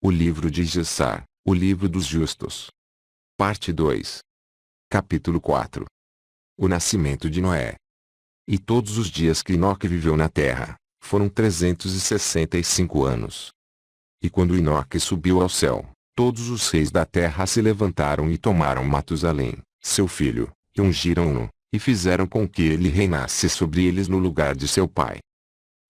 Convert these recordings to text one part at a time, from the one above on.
O livro de Gessar, o livro dos justos. Parte 2. Capítulo 4. O nascimento de Noé. E todos os dias que Enoque viveu na terra, foram 365 anos. E quando Enoque subiu ao céu, todos os reis da terra se levantaram e tomaram Matusalém, seu filho, e ungiram-no, e fizeram com que ele reinasse sobre eles no lugar de seu pai.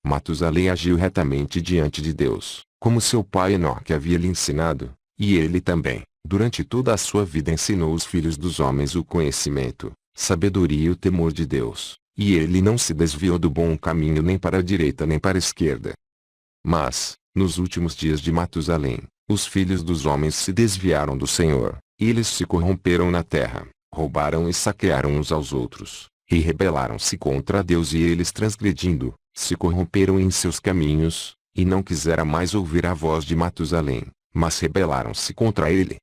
Matusalém agiu retamente diante de Deus, como seu pai Enoque havia lhe ensinado, e ele também, durante toda a sua vida ensinou os filhos dos homens o conhecimento, sabedoria e o temor de Deus, e ele não se desviou do bom caminho nem para a direita nem para a esquerda. Mas, nos últimos dias de Matusalém, os filhos dos homens se desviaram do Senhor, e eles se corromperam na terra, roubaram e saquearam uns aos outros, e rebelaram-se contra Deus e eles transgredindo, se corromperam em seus caminhos, e não quiseram mais ouvir a voz de Matusalém, mas rebelaram-se contra ele.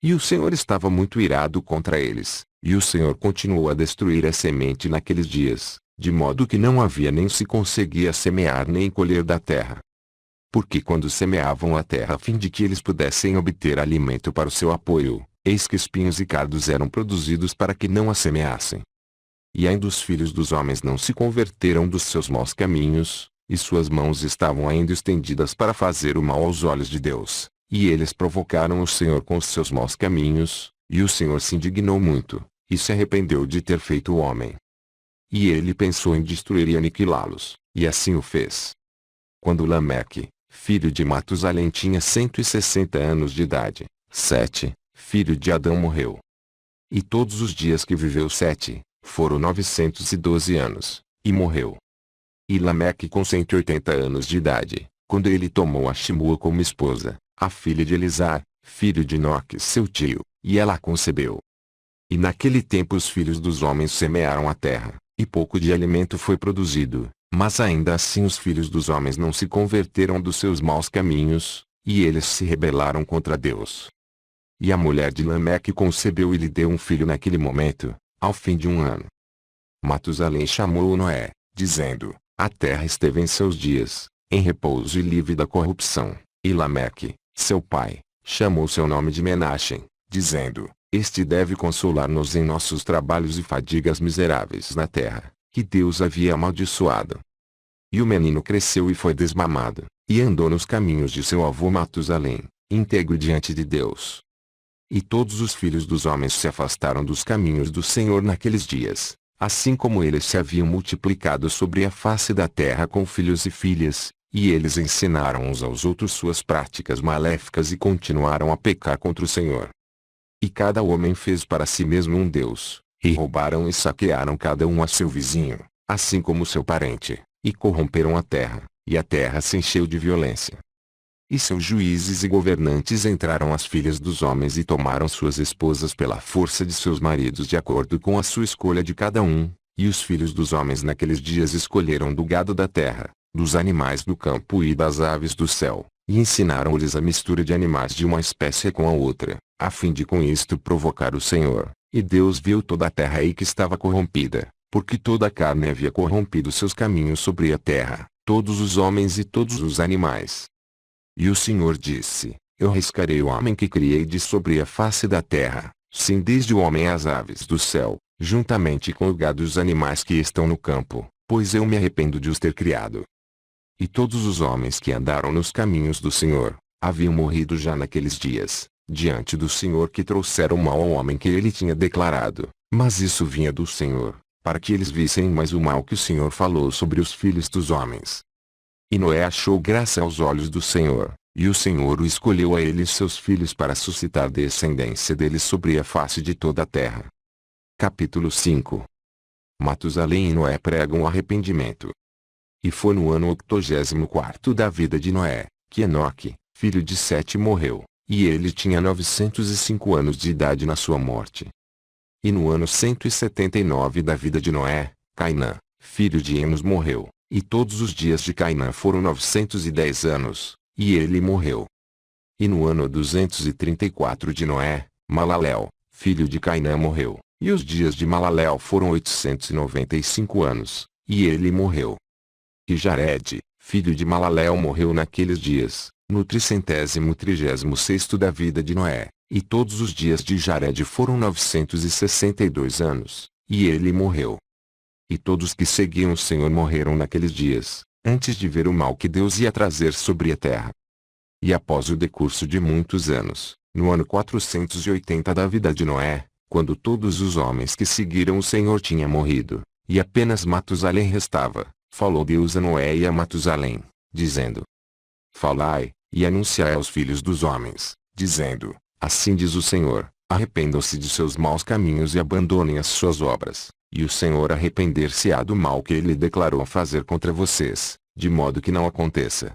E o Senhor estava muito irado contra eles, e o Senhor continuou a destruir a semente naqueles dias, de modo que não havia nem se conseguia semear nem colher da terra. Porque quando semeavam a terra a fim de que eles pudessem obter alimento para o seu apoio, eis que espinhos e cardos eram produzidos para que não a semeassem. E ainda os filhos dos homens não se converteram dos seus maus caminhos, e suas mãos estavam ainda estendidas para fazer o mal aos olhos de Deus, e eles provocaram o Senhor com os seus maus caminhos, e o Senhor se indignou muito, e se arrependeu de ter feito o homem. E ele pensou em destruir e aniquilá-los, e assim o fez. Quando Lameque, filho de Matusalém tinha 160 anos de idade, Sete, filho de Adão morreu. E todos os dias que viveu Sete, foram 912 anos, e morreu. E Lameque com 180 anos de idade, quando ele tomou a Shimua como esposa, a filha de Elisar, filho de Enoque seu tio, e ela concebeu. E naquele tempo os filhos dos homens semearam a terra, e pouco de alimento foi produzido, mas ainda assim os filhos dos homens não se converteram dos seus maus caminhos, e eles se rebelaram contra Deus. E a mulher de Lameque concebeu e lhe deu um filho naquele momento, ao fim de um ano. Matusalém chamou Noé, dizendo: a terra esteve em seus dias, em repouso e livre da corrupção. E Lameque, seu pai, chamou seu nome de Menachem, dizendo: este deve consolar-nos em nossos trabalhos e fadigas miseráveis na terra, que Deus havia amaldiçoado. E o menino cresceu e foi desmamado, e andou nos caminhos de seu avô Matusalém, íntegro diante de Deus. E todos os filhos dos homens se afastaram dos caminhos do Senhor naqueles dias, assim como eles se haviam multiplicado sobre a face da terra com filhos e filhas, e eles ensinaram uns aos outros suas práticas maléficas e continuaram a pecar contra o Senhor. E cada homem fez para si mesmo um deus, e roubaram e saquearam cada um a seu vizinho, assim como seu parente, e corromperam a terra, e a terra se encheu de violência. E seus juízes e governantes entraram às filhas dos homens e tomaram suas esposas pela força de seus maridos de acordo com a sua escolha de cada um, e os filhos dos homens naqueles dias escolheram do gado da terra, dos animais do campo e das aves do céu, e ensinaram-lhes a mistura de animais de uma espécie com a outra, a fim de com isto provocar o Senhor. E Deus viu toda a terra e que estava corrompida, porque toda a carne havia corrompido seus caminhos sobre a terra, todos os homens e todos os animais. E o Senhor disse: eu riscarei o homem que criei de sobre a face da terra, sim, desde o homem às aves do céu, juntamente com o gado e os animais que estão no campo, pois eu me arrependo de os ter criado. E todos os homens que andaram nos caminhos do Senhor, haviam morrido já naqueles dias, diante do Senhor, que trouxeram mal ao homem que ele tinha declarado, mas isso vinha do Senhor, para que eles vissem mais o mal que o Senhor falou sobre os filhos dos homens. E Noé achou graça aos olhos do Senhor, e o Senhor o escolheu a ele e seus filhos para suscitar descendência deles sobre a face de toda a terra. Capítulo 5. Matusalém e Noé pregam o arrependimento. E foi no ano 84º da vida de Noé, que Enoque, filho de Sete, morreu, e ele tinha 905 anos de idade na sua morte. E no ano 179 da vida de Noé, Cainã, filho de Enos, morreu. E todos os dias de Cainã foram 910 anos, e ele morreu. E no ano 234 de Noé, Malalel, filho de Cainã, morreu, e os dias de Malalel foram 895 anos, e ele morreu. E Jared, filho de Malalel, morreu naqueles dias, no 336º da vida de Noé, e todos os dias de Jared foram 962 anos, e ele morreu. E todos que seguiam o Senhor morreram naqueles dias, antes de ver o mal que Deus ia trazer sobre a terra. E após o decurso de muitos anos, no ano 480 da vida de Noé, quando todos os homens que seguiram o Senhor tinham morrido, e apenas Matusalém restava, falou Deus a Noé e a Matusalém, dizendo: Falai, e anunciai aos filhos dos homens, dizendo: Assim diz o Senhor, arrependam-se de seus maus caminhos e abandonem as suas obras, e o Senhor arrepender-se-á do mal que ele declarou fazer contra vocês, de modo que não aconteça.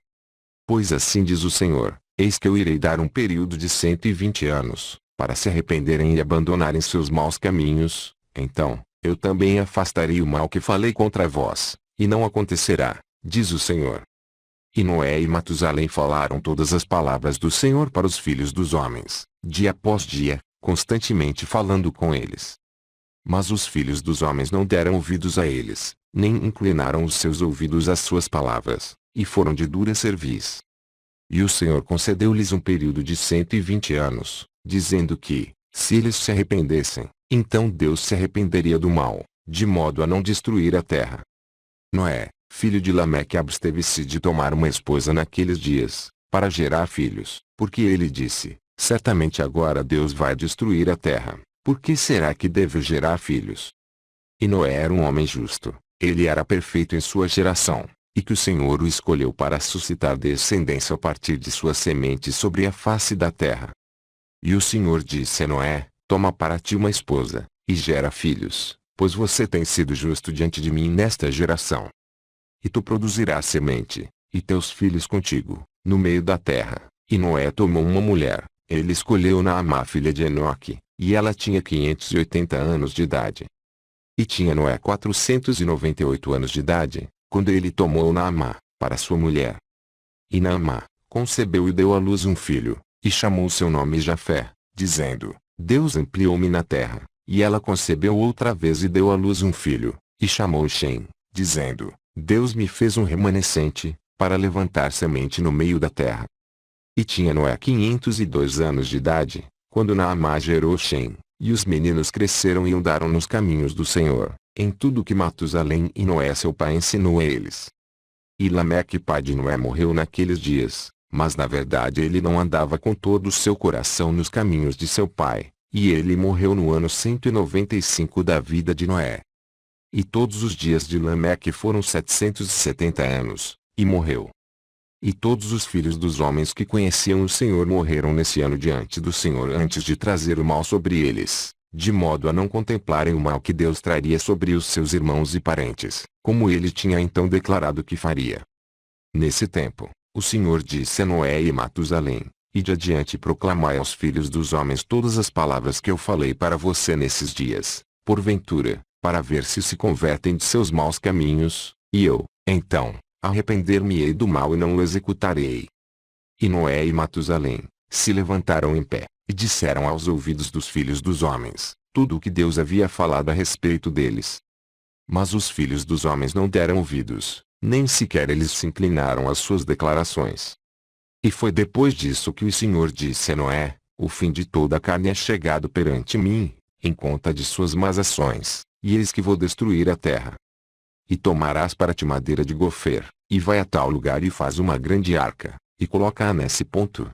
Pois assim diz o Senhor, eis que eu irei dar um período de 120 anos, para se arrependerem e abandonarem seus maus caminhos, então, eu também afastarei o mal que falei contra vós, e não acontecerá, diz o Senhor. E Noé e Matusalém falaram todas as palavras do Senhor para os filhos dos homens, dia após dia, constantemente falando com eles. Mas os filhos dos homens não deram ouvidos a eles, nem inclinaram os seus ouvidos às suas palavras, e foram de dura cerviz. E o Senhor concedeu-lhes um período de 120 anos, dizendo que, se eles se arrependessem, então Deus se arrependeria do mal, de modo a não destruir a terra. Noé, filho de Lameque, absteve-se de tomar uma esposa naqueles dias, para gerar filhos, porque ele disse: Certamente agora Deus vai destruir a terra, por que será que devo gerar filhos? E Noé era um homem justo, ele era perfeito em sua geração, e que o Senhor o escolheu para suscitar descendência a partir de sua semente sobre a face da terra. E o Senhor disse a Noé: Toma para ti uma esposa, e gera filhos, pois você tem sido justo diante de mim nesta geração. E tu produzirás semente, e teus filhos contigo, no meio da terra. E Noé tomou uma mulher, ele escolheu Naamá, filha de Enoque, e ela tinha 580 anos de idade. E tinha Noé 498 anos de idade, quando ele tomou Naamá, para sua mulher. E Naamá concebeu e deu à luz um filho, e chamou seu nome Jafé, dizendo: Deus ampliou-me na terra. E ela concebeu outra vez e deu à luz um filho, e chamou Shem, dizendo: Deus me fez um remanescente, para levantar semente no meio da terra. E tinha Noé 502 anos de idade, quando Naamá gerou Shem, e os meninos cresceram e andaram nos caminhos do Senhor, em tudo que Matusalém e Noé seu pai ensinou a eles. E Lameque, pai de Noé, morreu naqueles dias, mas na verdade ele não andava com todo o seu coração nos caminhos de seu pai, e ele morreu no ano 195 da vida de Noé. E todos os dias de Lameque foram 770 anos, e morreu. E todos os filhos dos homens que conheciam o Senhor morreram nesse ano diante do Senhor antes de trazer o mal sobre eles, de modo a não contemplarem o mal que Deus traria sobre os seus irmãos e parentes, como ele tinha então declarado que faria. Nesse tempo, o Senhor disse a Noé e Matusalém: Ide adiante e proclamai aos filhos dos homens todas as palavras que eu falei para você nesses dias, porventura, para ver se convertem de seus maus caminhos, e eu, então, arrepender-me-ei do mal e não o executarei. E Noé e Matusalém se levantaram em pé, e disseram aos ouvidos dos filhos dos homens tudo o que Deus havia falado a respeito deles. Mas os filhos dos homens não deram ouvidos, nem sequer eles se inclinaram às suas declarações. E foi depois disso que o Senhor disse a Noé: O fim de toda a carne é chegado perante mim, em conta de suas más ações, e eis que vou destruir a terra. E tomarás para ti madeira de gofer, e vai a tal lugar e faz uma grande arca, e coloca-a nesse ponto.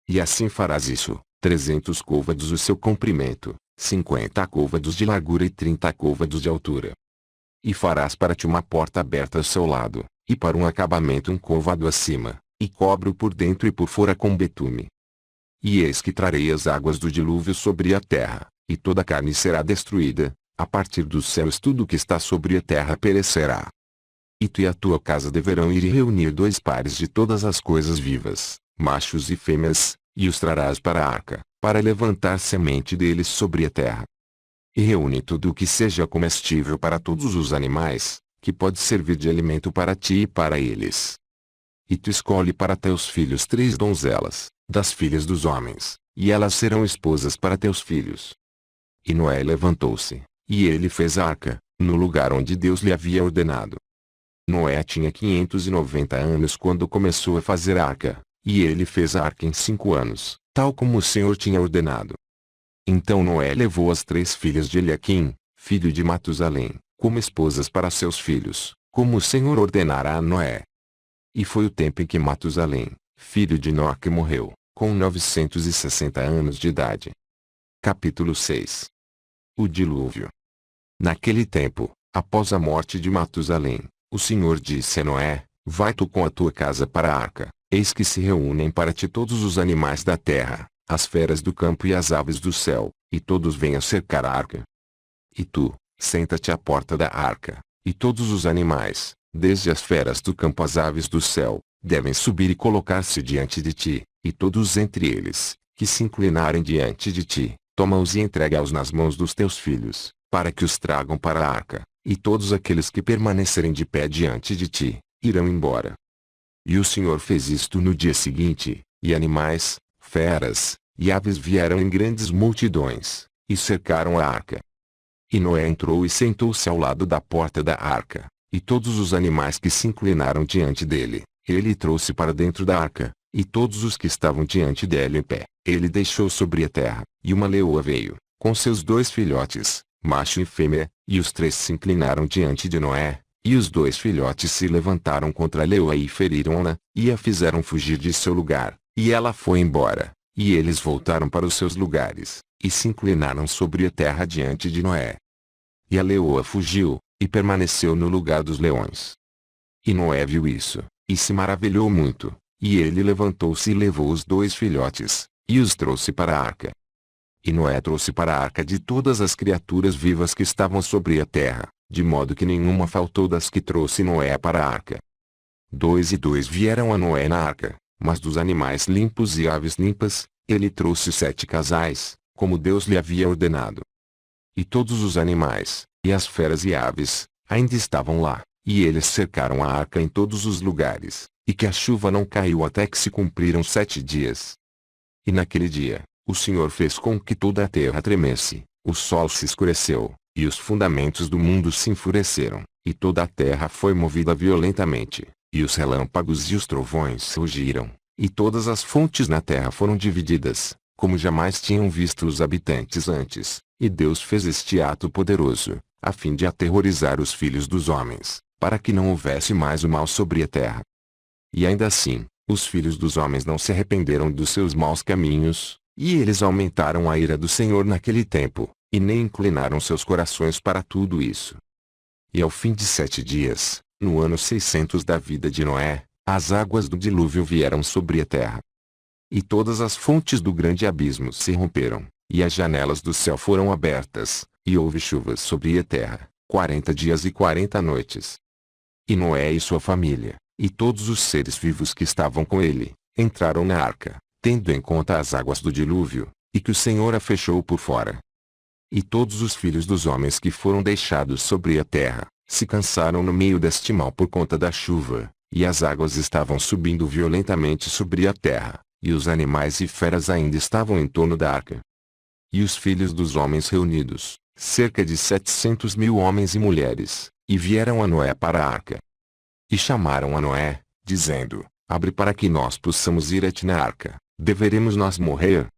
E assim farás isso: 300 côvados o seu comprimento, 50 côvados de largura e 30 côvados de altura. E farás para ti uma porta aberta ao seu lado, e para um acabamento um côvado acima, e cobre-o por dentro e por fora com betume. E eis que trarei as águas do dilúvio sobre a terra, e toda a carne será destruída, a partir dos céus tudo o que está sobre a terra perecerá. E tu e a tua casa deverão ir e reunir 2 pares de todas as coisas vivas, machos e fêmeas, e os trarás para a arca, para levantar semente deles sobre a terra. E reúne tudo o que seja comestível para todos os animais, que pode servir de alimento para ti e para eles. E tu escolhe para teus filhos 3 donzelas, das filhas dos homens, e elas serão esposas para teus filhos. E Noé levantou-se, e ele fez a arca, no lugar onde Deus lhe havia ordenado. Noé tinha 590 anos quando começou a fazer a arca, E ele fez a arca em 5 anos, tal como o Senhor tinha ordenado. Então Noé levou as 3 filhas de Eliaquim, filho de Matusalém, como esposas para seus filhos, como o Senhor ordenara a Noé. E foi o tempo em que Matusalém, filho de Enoque, morreu, com 960 anos de idade. Capítulo 6. O dilúvio. Naquele tempo, após a morte de Matusalém, o Senhor disse a Noé: Vai tu com a tua casa para a arca, eis que se reúnem para ti todos os animais da terra, as feras do campo e as aves do céu, e todos venham cercar a arca. E tu, senta-te à porta da arca, e todos os animais, desde as feras do campo às aves do céu, devem subir e colocar-se diante de ti, e todos entre eles, que se inclinarem diante de ti, toma-os e entrega-os nas mãos dos teus filhos, para que os tragam para a arca, e todos aqueles que permanecerem de pé diante de ti, irão embora. E o Senhor fez isto no dia seguinte, e animais, feras, e aves vieram em grandes multidões, e cercaram a arca. E Noé entrou e sentou-se ao lado da porta da arca, e todos os animais que se inclinaram diante dele, ele trouxe para dentro da arca, e todos os que estavam diante dele em pé, ele deixou sobre a terra, e uma leoa veio, com seus 2 filhotes, macho e fêmea, e os 3 se inclinaram diante de Noé, e os 2 filhotes se levantaram contra a leoa e feriram-na, e a fizeram fugir de seu lugar, e ela foi embora, e eles voltaram para os seus lugares, e se inclinaram sobre a terra diante de Noé. E a leoa fugiu, e permaneceu no lugar dos leões. E Noé viu isso, e se maravilhou muito, e ele levantou-se e levou os 2 filhotes, e os trouxe para a arca. E Noé trouxe para a arca de todas as criaturas vivas que estavam sobre a terra, de modo que nenhuma faltou das que trouxe Noé para a arca. 2 e 2 vieram a Noé na arca, mas dos animais limpos e aves limpas, ele trouxe 7 casais, como Deus lhe havia ordenado. E todos os animais, e as feras e aves, ainda estavam lá, e eles cercaram a arca em todos os lugares, e que a chuva não caiu até que se cumpriram 7 dias. E naquele dia, o Senhor fez com que toda a terra tremesse, o sol se escureceu, e os fundamentos do mundo se enfureceram, e toda a terra foi movida violentamente, e os relâmpagos e os trovões rugiram, e todas as fontes na terra foram divididas, como jamais tinham visto os habitantes antes, e Deus fez este ato poderoso, a fim de aterrorizar os filhos dos homens, para que não houvesse mais o mal sobre a terra. E ainda assim, os filhos dos homens não se arrependeram dos seus maus caminhos, e eles aumentaram a ira do Senhor naquele tempo, e nem inclinaram seus corações para tudo isso. E ao fim de 7 dias, no ano 600 da vida de Noé, as águas do dilúvio vieram sobre a terra. E todas as fontes do grande abismo se romperam, e as janelas do céu foram abertas, e houve chuvas sobre a terra, 40 dias e 40 noites. E Noé e sua família, e todos os seres vivos que estavam com ele, entraram na arca, tendo em conta as águas do dilúvio, e que o Senhor a fechou por fora. E todos os filhos dos homens que foram deixados sobre a terra, se cansaram no meio deste mal por conta da chuva, e as águas estavam subindo violentamente sobre a terra, e os animais e feras ainda estavam em torno da arca. E os filhos dos homens reunidos, cerca de 700.000 homens e mulheres, e vieram a Noé para a arca. E chamaram a Noé, dizendo: Abre para que nós possamos ir a ti na arca, deveremos nós morrer?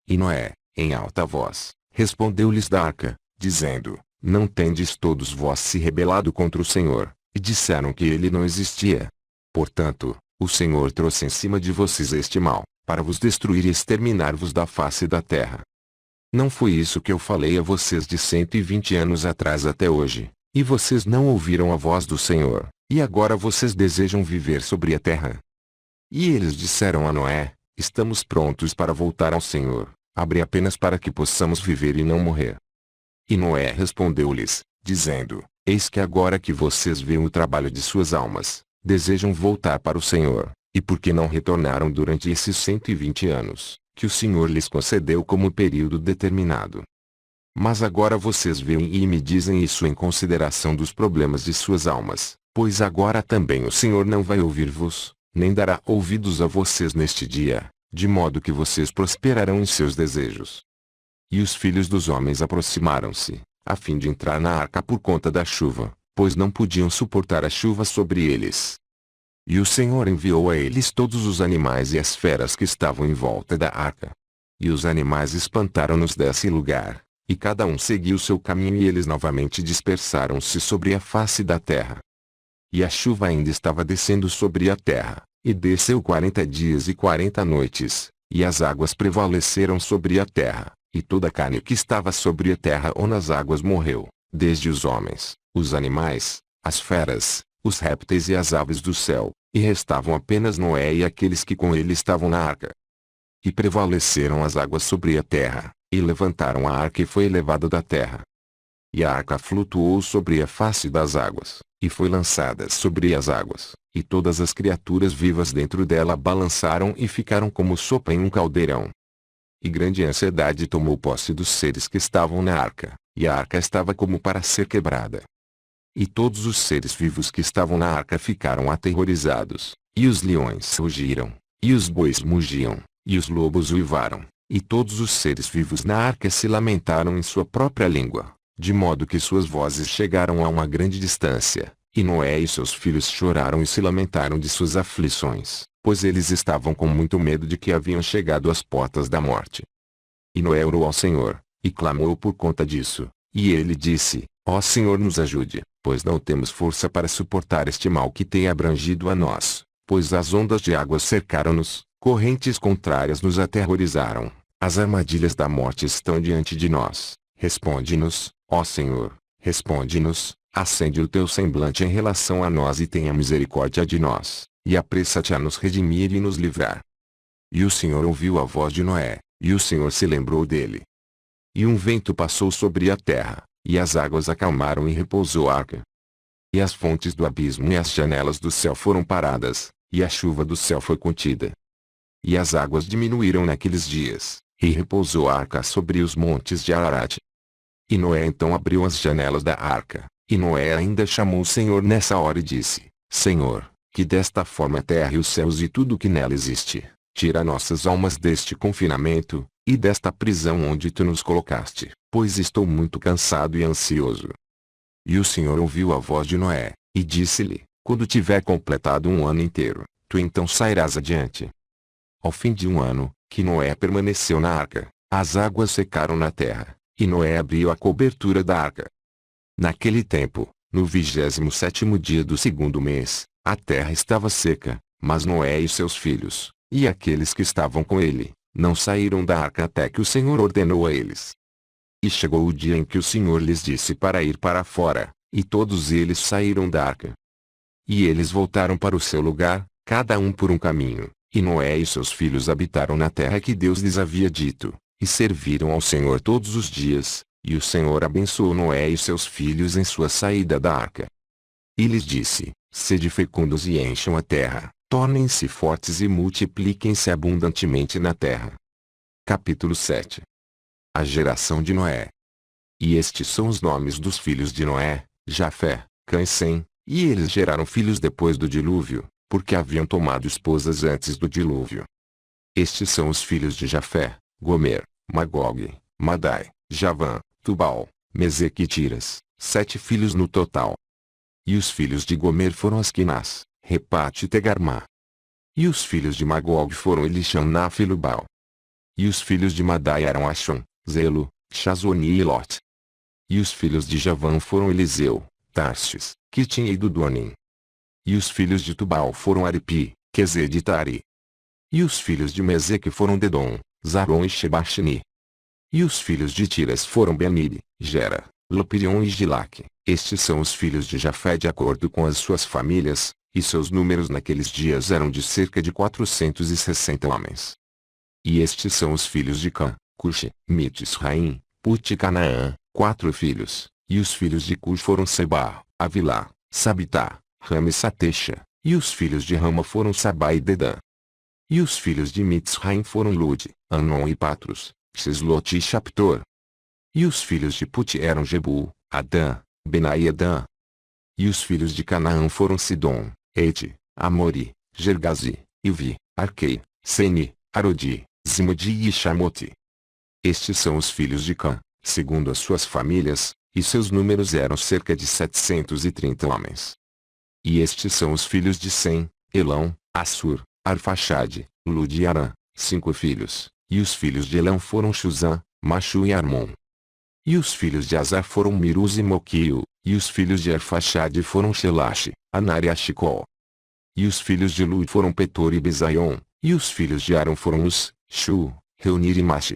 E Noé, em alta voz, respondeu-lhes da arca, dizendo: Não tendes todos vós se rebelado contra o Senhor, e disseram que ele não existia. Portanto, o Senhor trouxe em cima de vocês este mal, para vos destruir e exterminar-vos da face da terra. Não foi isso que eu falei a vocês de 120 anos atrás até hoje, e vocês não ouviram a voz do Senhor, e agora vocês desejam viver sobre a terra? E eles disseram a Noé: Estamos prontos para voltar ao Senhor, abre apenas para que possamos viver e não morrer. E Noé respondeu-lhes, dizendo: Eis que agora que vocês veem o trabalho de suas almas, desejam voltar para o Senhor, e por que não retornaram durante esses 120 anos, que o Senhor lhes concedeu como período determinado? Mas agora vocês veem e me dizem isso em consideração dos problemas de suas almas, pois agora também o Senhor não vai ouvir-vos, nem dará ouvidos a vocês neste dia, de modo que vocês prosperarão em seus desejos. E os filhos dos homens aproximaram-se, a fim de entrar na arca por conta da chuva, pois não podiam suportar a chuva sobre eles. E o Senhor enviou a eles todos os animais e as feras que estavam em volta da arca. E os animais espantaram-nos desse lugar, e cada um seguiu seu caminho e eles novamente dispersaram-se sobre a face da terra. E a chuva ainda estava descendo sobre a terra, e desceu 40 dias e 40 noites, e as águas prevaleceram sobre a terra, e toda a carne que estava sobre a terra ou nas águas morreu, desde os homens, os animais, as feras, os répteis e as aves do céu, e restavam apenas Noé e aqueles que com ele estavam na arca. E prevaleceram as águas sobre a terra, e levantaram a arca e foi elevada da terra. E a arca flutuou sobre a face das águas, e foi lançada sobre as águas, e todas as criaturas vivas dentro dela balançaram e ficaram como sopa em um caldeirão. E grande ansiedade tomou posse dos seres que estavam na arca, e a arca estava como para ser quebrada. E todos os seres vivos que estavam na arca ficaram aterrorizados, e os leões rugiram, e os bois mugiam, e os lobos uivaram, e todos os seres vivos na arca se lamentaram em sua própria língua, de modo que suas vozes chegaram a uma grande distância, e Noé e seus filhos choraram e se lamentaram de suas aflições, pois eles estavam com muito medo de que haviam chegado às portas da morte. E Noé orou ao Senhor, e clamou por conta disso, e ele disse: Ó Senhor, nos ajude, pois não temos força para suportar este mal que tem abrangido a nós, pois as ondas de água cercaram-nos, correntes contrárias nos aterrorizaram, as armadilhas da morte estão diante de nós. Responde-nos, ó Senhor, responde-nos, acende o teu semblante em relação a nós e tenha misericórdia de nós, e apressa-te a nos redimir e nos livrar. E o Senhor ouviu a voz de Noé, e o Senhor se lembrou dele. E um vento passou sobre a terra, e as águas acalmaram e repousou a arca. E as fontes do abismo e as janelas do céu foram paradas, e a chuva do céu foi contida. E as águas diminuíram naqueles dias, e repousou a arca sobre os montes de Ararat. E Noé então abriu as janelas da arca, e Noé ainda chamou o Senhor nessa hora e disse: Senhor, que desta forma a terra e os céus e tudo o que nela existe, tira nossas almas deste confinamento, e desta prisão onde tu nos colocaste, pois estou muito cansado e ansioso. E o Senhor ouviu a voz de Noé, e disse-lhe: Quando tiver completado um ano inteiro, tu então sairás adiante. Ao fim de um ano, que Noé permaneceu na arca, as águas secaram na terra, e Noé abriu a cobertura da arca. Naquele tempo, no 27º dia do segundo mês, a terra estava seca, mas Noé e seus filhos, e aqueles que estavam com ele, não saíram da arca até que o Senhor ordenou a eles. E chegou o dia em que o Senhor lhes disse para ir para fora, e todos eles saíram da arca. E eles voltaram para o seu lugar, cada um por um caminho, e Noé e seus filhos habitaram na terra que Deus lhes havia dito, e serviram ao Senhor todos os dias, e o Senhor abençoou Noé e seus filhos em sua saída da arca. E lhes disse: Sede fecundos e encham a terra, tornem-se fortes e multipliquem-se abundantemente na terra. Capítulo 7. A geração de Noé. E estes são os nomes dos filhos de Noé: Jafé, Cã e Sem, e eles geraram filhos depois do dilúvio, porque haviam tomado esposas antes do dilúvio. Estes são os filhos de Jafé: Gomer, Magog, Madai, Javã, Tubal, Meseque e Tiras, 7 filhos no total. E os filhos de Gomer foram Asquinaz, Repate e Tegarmá. E os filhos de Magog foram Elixanaf e Lubal. E os filhos de Madai eram Ashon, Zelo, Chazoni e Lot. E os filhos de Javã foram Eliseu, Tarsis, Quitim e Dudonim. E os filhos de Tubal foram Aripi, Quezed e Tari. E os filhos de Meseque foram Dedom, Zaron e Shebashni. E os filhos de Tiras foram Beniri, Gera, Lopirion e Gilaque. Estes são os filhos de Jafé de acordo com as suas famílias, e seus números naqueles dias eram de cerca de 460 homens. E estes são os filhos de Cã, Cuxi, Mitzraim, Put e Canaã, 4 filhos, e os filhos de Cus foram Seba, Avilá, Sabitá, Rama e Satecha, e os filhos de Rama foram Sabá e Dedã. E os filhos de Mitzraim foram Lud, Anon e Patros, Xeslot e Shaptor. E os filhos de Put eram Jebu, Adã, Benai e Edã. E os filhos de Canaã foram Sidom, Ete, Amori, Gergazi, Ivi, Arquei, Seni, Arodi, Zimodi e Shamote. Estes são os filhos de Cã, segundo as suas famílias, e seus números eram cerca de 730 homens. E estes são os filhos de Sem, Elão, Assur, Arfaxade, Lud e Arã, 5 filhos, e os filhos de Elão foram Xusã, Machu e Armon. E os filhos de Azar foram Miruz e Moquio, e os filhos de Arfaxade foram Shelache, Anar e Ashicol. E os filhos de Lud foram Petor e Bezaion, e os filhos de Arão foram Us, Shu, Reunir e Mache.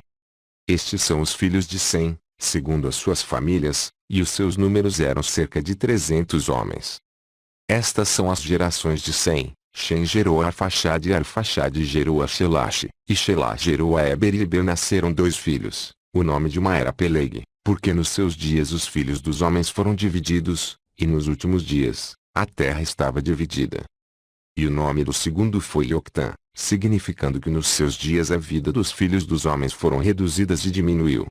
Estes são os filhos de Sem, segundo as suas famílias, e os seus números eram cerca de 300 homens. Estas são as gerações de Sem. Shem gerou a Arfaxade e Arfaxade gerou a Shelache, e Shelache gerou a Eber e Eber nasceram 2 filhos. O nome de uma era Peleg, porque nos seus dias os filhos dos homens foram divididos, e nos últimos dias, a terra estava dividida. E o nome do segundo foi Yoctã, significando que nos seus dias a vida dos filhos dos homens foram reduzidas e diminuiu.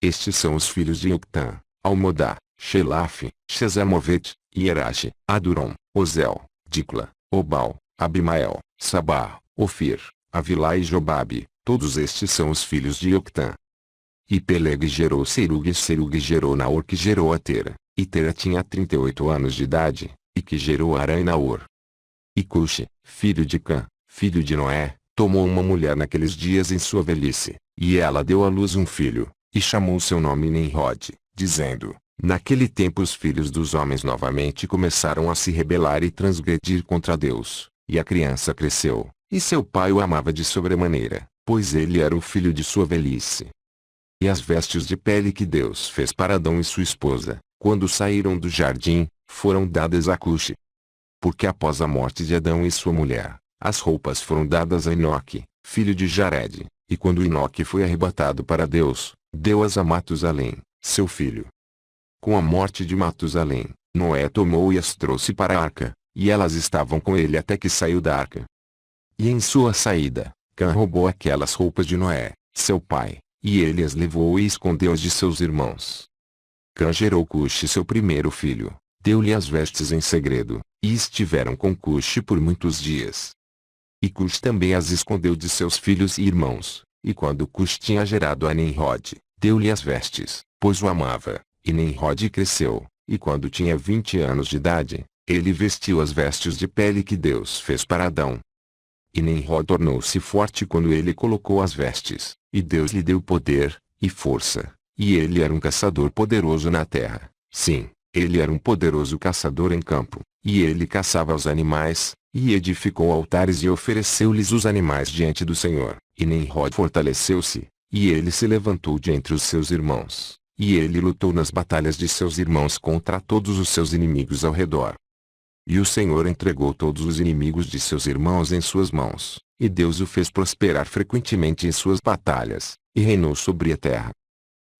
Estes são os filhos de Yoctã: Almodá, Shelaf, Shezamovet, Ierache, Adurom, Ozel, Dicla, Obal, Abimael, Sabá, Ofir, Avilá e Jobabe. Todos estes são os filhos de Yoctã. E Peleg gerou Serug e Serug gerou Naor que gerou a Tera, e Tera tinha 38 anos de idade, e que gerou Arã e Naor. E Cuxi, filho de Cã, filho de Noé, tomou uma mulher naqueles dias em sua velhice, e ela deu à luz um filho, e chamou seu nome Nimrod, dizendo: naquele tempo os filhos dos homens novamente começaram a se rebelar e transgredir contra Deus, e a criança cresceu, e seu pai o amava de sobremaneira, pois ele era o filho de sua velhice. E as vestes de pele que Deus fez para Adão e sua esposa, quando saíram do jardim, foram dadas a Cuxi. Porque após a morte de Adão e sua mulher, as roupas foram dadas a Enoque, filho de Jared, e quando Enoque foi arrebatado para Deus, deu-as a Matusalém, seu filho. Com a morte de Matusalém, Noé tomou e as trouxe para a arca, e elas estavam com ele até que saiu da arca. E em sua saída, Cã roubou aquelas roupas de Noé, seu pai, e ele as levou e escondeu-as de seus irmãos. Cã gerou Cuxi seu primeiro filho, deu-lhe as vestes em segredo, e estiveram com Cuxi por muitos dias. E Cuxi também as escondeu de seus filhos e irmãos, e quando Cuxi tinha gerado a Nimrod, deu-lhe as vestes, pois o amava, e Nimrod cresceu, e quando tinha 20 anos de idade, ele vestiu as vestes de pele que Deus fez para Adão. E Nimrod tornou-se forte quando ele colocou as vestes, e Deus lhe deu poder, e força, e ele era um caçador poderoso na terra. Sim, ele era um poderoso caçador em campo, e ele caçava os animais, e edificou altares e ofereceu-lhes os animais diante do Senhor. E Nimrod fortaleceu-se, e ele se levantou de entre os seus irmãos, e ele lutou nas batalhas de seus irmãos contra todos os seus inimigos ao redor. E o Senhor entregou todos os inimigos de seus irmãos em suas mãos, e Deus o fez prosperar frequentemente em suas batalhas, e reinou sobre a terra.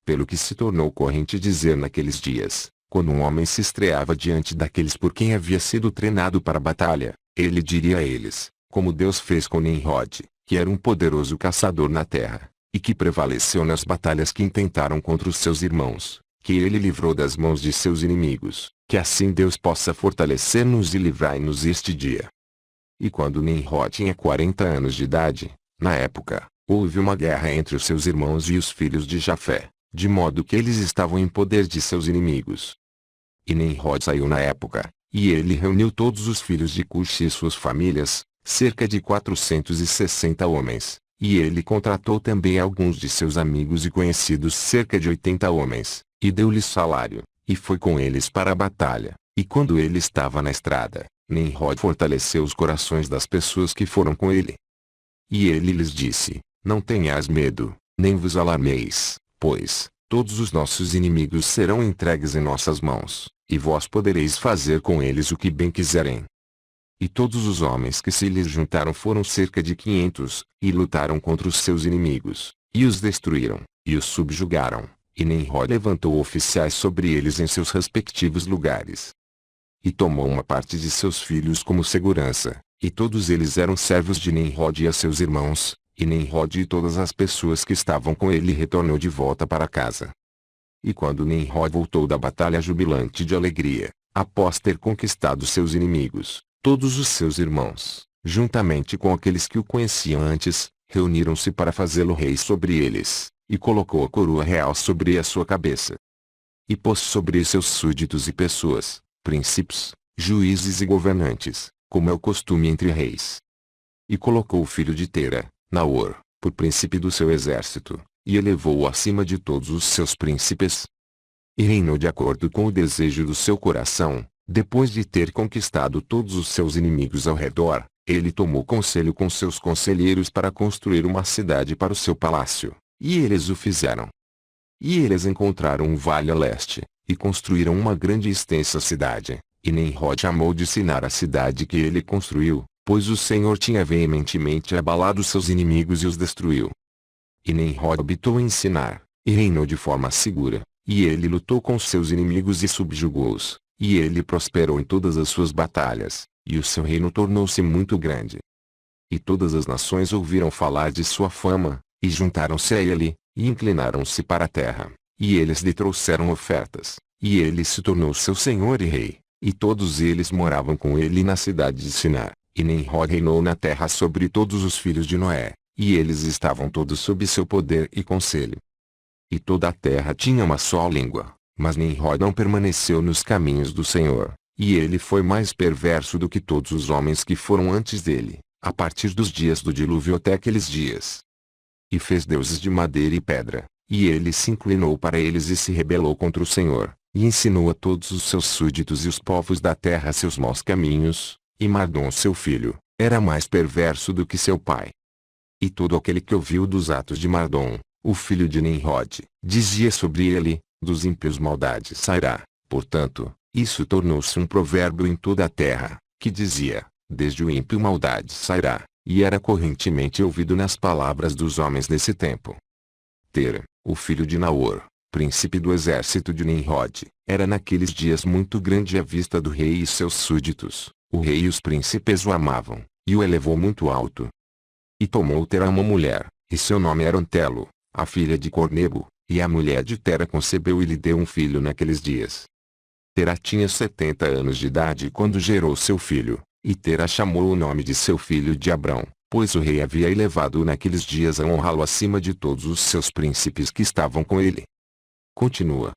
Pelo que se tornou corrente dizer naqueles dias, quando um homem se estreava diante daqueles por quem havia sido treinado para a batalha, ele diria a eles, como Deus fez com Nimrod, que era um poderoso caçador na terra, e que prevaleceu nas batalhas que intentaram contra os seus irmãos, que ele livrou das mãos de seus inimigos, que assim Deus possa fortalecer-nos e livrar-nos este dia. E quando Nimrod tinha 40 anos de idade, na época, houve uma guerra entre os seus irmãos e os filhos de Jafé, de modo que eles estavam em poder de seus inimigos. E Nimrod saiu na época, e ele reuniu todos os filhos de Cuxi e suas famílias, cerca de 460 homens, e ele contratou também alguns de seus amigos e conhecidos, cerca de 80 homens, e deu-lhes salário, e foi com eles para a batalha. E quando ele estava na estrada, Nimrod fortaleceu os corações das pessoas que foram com ele. E ele lhes disse: não tenhais medo, nem vos alarmeis, pois todos os nossos inimigos serão entregues em nossas mãos, e vós podereis fazer com eles o que bem quiserem. E todos os homens que se lhes juntaram foram cerca de 500, e lutaram contra os seus inimigos, e os destruíram, e os subjugaram, e Nimrod levantou oficiais sobre eles em seus respectivos lugares. E tomou uma parte de seus filhos como segurança, e todos eles eram servos de Nimrod e a seus irmãos, e Nimrod e todas as pessoas que estavam com ele retornou de volta para casa. E quando Nimrod voltou da batalha jubilante de alegria, após ter conquistado seus inimigos, todos os seus irmãos, juntamente com aqueles que o conheciam antes, reuniram-se para fazê-lo rei sobre eles, e colocou a coroa real sobre a sua cabeça. E pôs sobre seus súditos e pessoas, príncipes, juízes e governantes, como é o costume entre reis. E colocou o filho de Tera, Naor, por príncipe do seu exército, e elevou-o acima de todos os seus príncipes. E reinou de acordo com o desejo do seu coração. Depois de ter conquistado todos os seus inimigos ao redor, ele tomou conselho com seus conselheiros para construir uma cidade para o seu palácio, e eles o fizeram. E eles encontraram um vale a leste, e construíram uma grande e extensa cidade, e Nimrod amou de Sinar a cidade que ele construiu, pois o Senhor tinha veementemente abalado seus inimigos e os destruiu. E Nimrod habitou em Sinar, e reinou de forma segura, e ele lutou com seus inimigos e subjugou-os. E ele prosperou em todas as suas batalhas, e o seu reino tornou-se muito grande. E todas as nações ouviram falar de sua fama, e juntaram-se a ele, e inclinaram-se para a terra, e eles lhe trouxeram ofertas, e ele se tornou seu senhor e rei, e todos eles moravam com ele na cidade de Sinar, e Nimrod reinou na terra sobre todos os filhos de Noé, e eles estavam todos sob seu poder e conselho. E toda a terra tinha uma só língua. Mas Nimrod não permaneceu nos caminhos do Senhor, e ele foi mais perverso do que todos os homens que foram antes dele, a partir dos dias do dilúvio até aqueles dias. E fez deuses de madeira e pedra, e ele se inclinou para eles e se rebelou contra o Senhor, e ensinou a todos os seus súditos e os povos da terra seus maus caminhos, e Mardom seu filho, era mais perverso do que seu pai. E todo aquele que ouviu dos atos de Mardom, o filho de Nimrod, dizia sobre ele: dos ímpios maldade sairá. Portanto, isso tornou-se um provérbio em toda a terra, que dizia: desde o ímpio maldade sairá, e era correntemente ouvido nas palavras dos homens desse tempo. Tera, o filho de Naor, príncipe do exército de Nimrod, era naqueles dias muito grande à vista do rei e seus súditos. O rei e os príncipes o amavam, e o elevou muito alto. E tomou Tera uma mulher, e seu nome era Antelo, a filha de Cornego. E a mulher de Tera concebeu e lhe deu um filho naqueles dias. Tera tinha 70 anos de idade quando gerou seu filho, e Tera chamou o nome de seu filho de Abrão, pois o rei havia elevado naqueles dias a honrá-lo acima de todos os seus príncipes que estavam com ele. Continua.